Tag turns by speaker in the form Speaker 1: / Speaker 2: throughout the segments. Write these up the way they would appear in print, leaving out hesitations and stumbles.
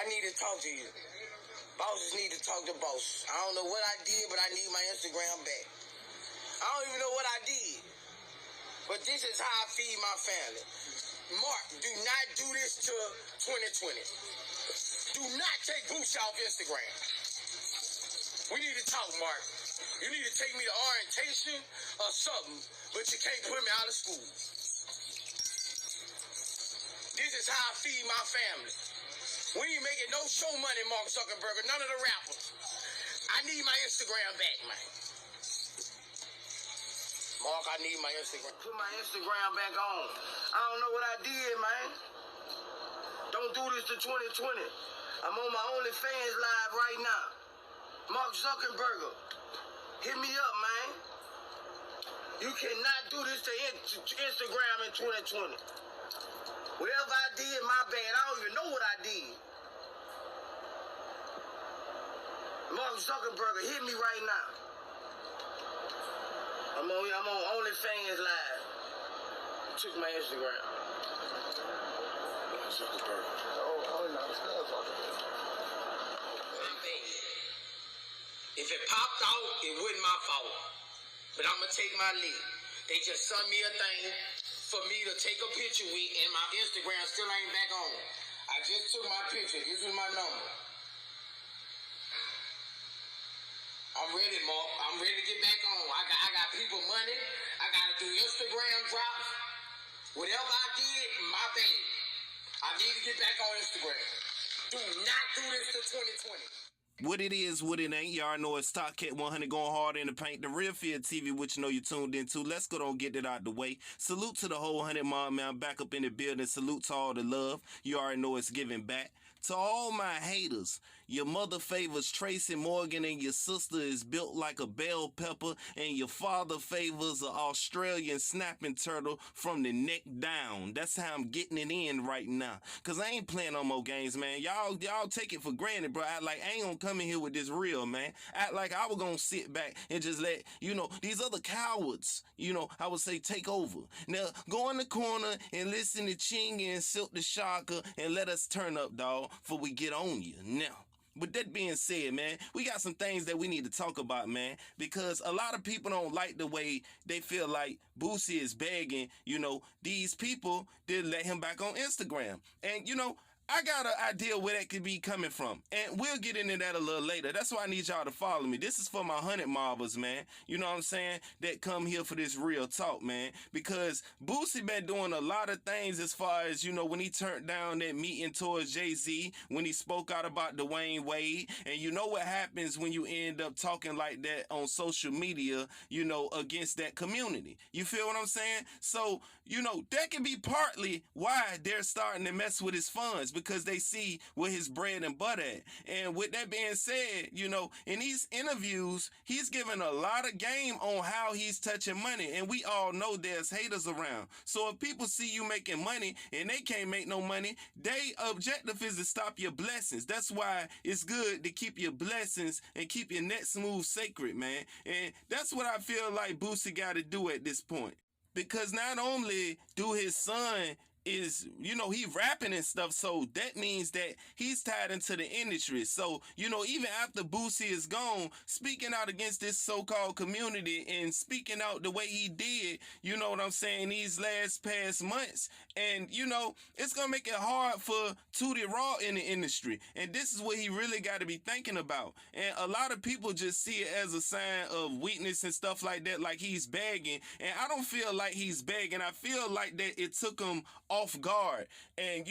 Speaker 1: I need to talk to you. Bosses need to talk to boss. I don't know what I did, but I need my Instagram back. I don't even know what I did. But this is how I feed my family. Mark, do not do this to 2020. Do not take Boosie off Instagram. We need to talk, Mark. You need to take me to orientation or something, but you can't put me out of school. This is how I feed my family. We ain't making no show money, Mark Zuckerberg, none of the rappers. I need my Instagram back, man. Mark, I need my Instagram. Put my Instagram back on. I don't know what I did, man. Don't do this to 2020. I'm on my OnlyFans live right now. Mark Zuckerberg, hit me up, man. You cannot do this to Instagram in 2020. Whatever I did, my bad. I don't even know what I did. Mark Zuckerberg, hit me right now. I'm on OnlyFans live. Took my Instagram. Zuckerberg. Oh, no, it's not Zuckerberg. If it popped out, it wasn't my fault. But I'm going to take my lead. They just sent me a thing for me to take a picture with, and my Instagram still ain't back on. I just took my picture. This is my number. I'm ready, Mark. I'm ready to get back on. I got people money. I got to do Instagram drops. Whatever I did, my bad. I need to get back on Instagram. Do not do this to 2020.
Speaker 2: What it is, what it ain't, y'all know it's Top Cat 100 going hard in the paint. The real Feeltv, which you know you tuned into. Let's go on get it out the way. Salute to the whole 100 mob, man. Back up in the building. Salute to all the love. You already know it's giving back. To all my haters, your mother favors Tracy Morgan and your sister is built like a bell pepper and your father favors an Australian snapping turtle from the neck down. That's how I'm getting it in right now. Cause I ain't playing no more games, man. Y'all take it for granted, bro. I ain't gonna come in here with this real, man. Act like I was gonna sit back and just let, these other cowards, I would say take over. Now, go in the corner and listen to Ching and Silk the Shocker and let us turn up, dog. Before we get on you. Now, with that being said, man, we got some things that we need to talk about, man, because a lot of people don't like the way they feel like Boosie is begging, these people to let him back on Instagram. And, I got an idea where that could be coming from, and we'll get into that a little later. That's why I need y'all to follow me. This is for my 100 mobbers, man. You know what I'm saying? That come here for this real talk, man, because Boosie been doing a lot of things as far as, when he turned down that meeting towards Jay-Z, when he spoke out about Dwayne Wade, and you know what happens when you end up talking like that on social media, against that community. You feel what I'm saying? So, that can be partly why they're starting to mess with his funds, because they see where his bread and butter at. And with that being said, in these interviews, he's giving a lot of game on how he's touching money. And we all know there's haters around. So if people see you making money and they can't make no money, their objective is to stop your blessings. That's why it's good to keep your blessings and keep your next move sacred, man. And that's what I feel like Boosie got to do at this point. Because not only do his son is, he rapping and stuff, so that means that he's tied into the industry. So, even after Boosie is gone, speaking out against this so-called community and speaking out the way he did, you know what I'm saying, these past months, and, it's gonna make it hard for Tootie Raw in the industry, and this is what he really got to be thinking about. And a lot of people just see it as a sign of weakness and stuff like that, like he's begging, and I don't feel like he's begging. I feel like that it took him off guard. And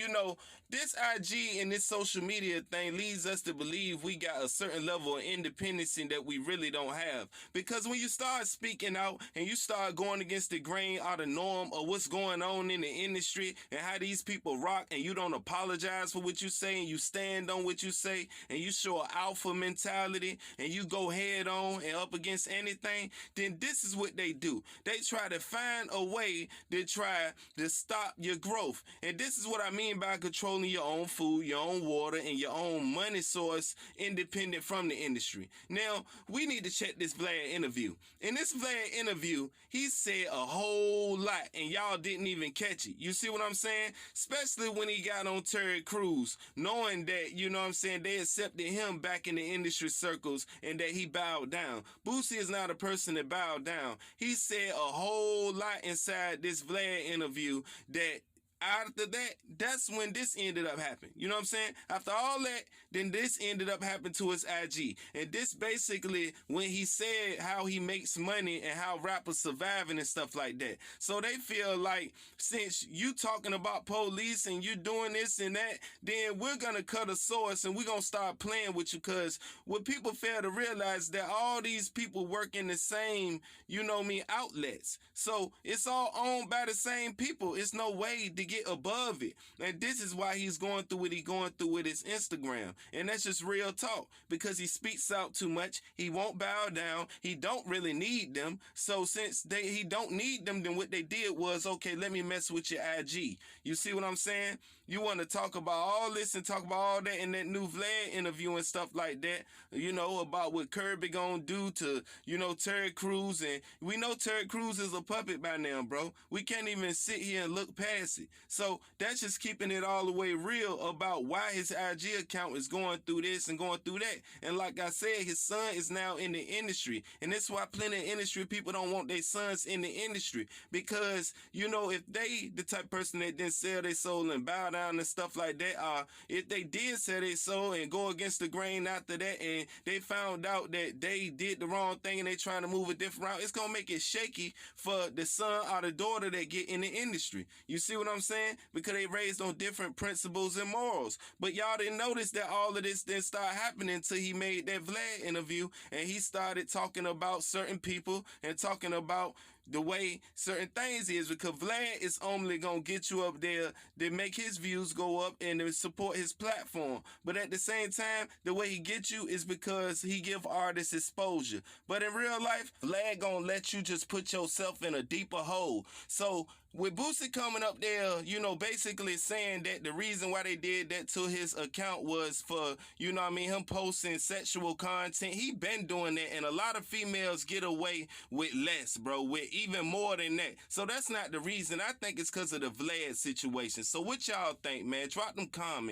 Speaker 2: this IG and this social media thing leads us to believe we got a certain level of independence that we really don't have. Because when you start speaking out and you start going against the grain or the norm of what's going on in the industry and how these people rock, and you don't apologize for what you say and you stand on what you say and you show an alpha mentality and you go head on and up against anything, then this is what they do. They try to find a way to try to stop your growth. And this is what I mean by controlling owning your own food, your own water, and your own money source independent from the industry. Now, we need to check this Vlad interview. In this Vlad interview, he said a whole lot, and y'all didn't even catch it. You see what I'm saying? Especially when he got on Terry Crews, knowing that, you know what I'm saying, they accepted him back in the industry circles and that he bowed down. Boosie is not a person that bowed down. He said a whole lot inside this Vlad interview that after that, that's when this ended up happening. You know what I'm saying? After all that, then this ended up happening to his IG. And this basically when he said how he makes money and how rappers surviving and stuff like that. So they feel like since you talking about police and you doing this and that, then we're going to cut a source and we're going to start playing with you, because what people fail to realize that all these people work in the same, you know me, outlets. So it's all owned by the same people. It's no way to get above it. And this is why he's going through what he's going through with his Instagram. And that's just real talk, because he speaks out too much. He won't bow down. He don't really need them. So since he don't need them, then what they did was, okay, let me mess with your IG. You see what I'm saying? You want to talk about all this and talk about all that in that new Vlad interview and stuff like that, you know, about what Kirby gonna do to, you know, Terry Crews. And we know Terry Crews is a puppet by now, bro. We can't even sit here and look past it. So that's just keeping it all the way real about why his IG account is going through this and going through that. And like I said, his son is now in the industry. And that's why plenty of industry people don't want their sons in the industry. Because, you know, if they the type of person that didn't sell their soul and bow down and stuff like that, if they did sell their soul and go against the grain after that and they found out that they did the wrong thing and they trying to move a different route, it's going to make it shaky for the son or the daughter that get in the industry. You see what I'm saying? Because they raised on different principles and morals. But y'all didn't notice that all of this didn't start happening until he made that Vlad interview and he started talking about certain people and talking about the way certain things is, because Vlad is only gonna get you up there to make his views go up and to support his platform. But at the same time, the way he gets you is because he give artists exposure. But in real life, Vlad gonna let you just put yourself in a deeper hole. So with Boosie coming up there, you know, basically saying that the reason why they did that to his account was for, you know what I mean, him posting sexual content. He been doing that, and a lot of females get away with less, bro, with even more than that. So that's not the reason. I think it's because of the Vlad situation. So what y'all think, man? Drop them comments.